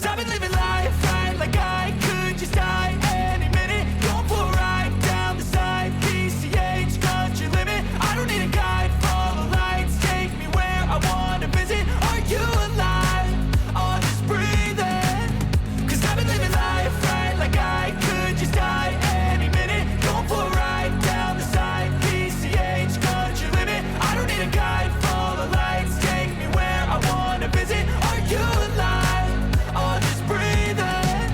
Cause I've been living life right like I could just die any minute. Going for a ride down the side, PCH, country limit. I don't need a guide, follow lights, take me where I wanna visit. Are you alive? Or just breathing? Cause I've been living life right like I could just die any minute. Going for a ride down the side, PCH, country limit. I don't need a guide, follow lights, take me where I wanna visit. Are you alive? Or just breathing?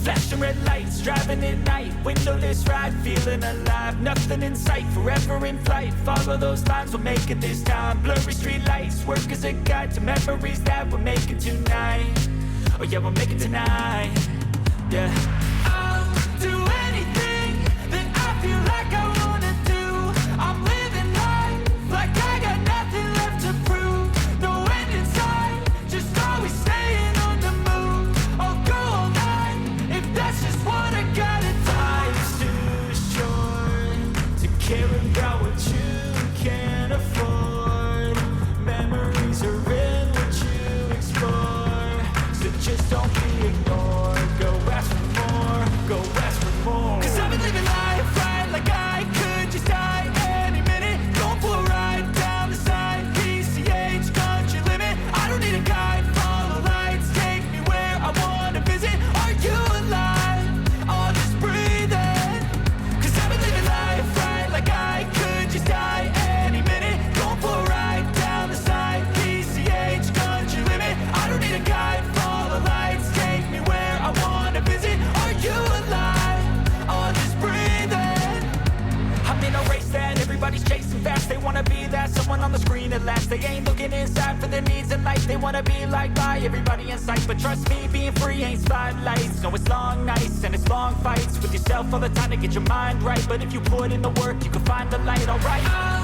Flashing red lights, driving at night, windowless ride, feeling alive. Nothing in sight, forever in flight. Follow those lines, we'll make it this time. Blurry street lights, work as a guide to memories that we're making tonight. Oh yeah, we'll make it tonight. Yeah. I'll do anything that I feel like I wanna do. I'm living life like I got nothing left to prove. No end in sight, just always staying on the move. I'll go all night if that's just what I gotta do. Life's too short to care about what you can't afford. Memories are in what you explore, so just don't be ignored. Go ask for more, go ask for more. Cause I've been living life right like I could just die any minute. Going for a ride down the side, PCH, country limit. I don't need a guide, follow lights, take me where I wanna visit. Are you alive? Or just breathing? Cause I've been living life right like I could just die any minute. Going for a ride down the side, PCH, country limit. I don't need a guide, follow lights, take me where I wanna visit. Are you alive? Or just breathing? I'm in a race that everybody's chasing fast. They wanna be that someone on the screen at last. They ain't looking inside for their needs in life. They wanna be liked by everybody in sight. But trust me, being free ain't spotlights. No, it's long nights and it's long fights with yourself all the time to get your mind right. But if you put in the work, you can find the light, alright.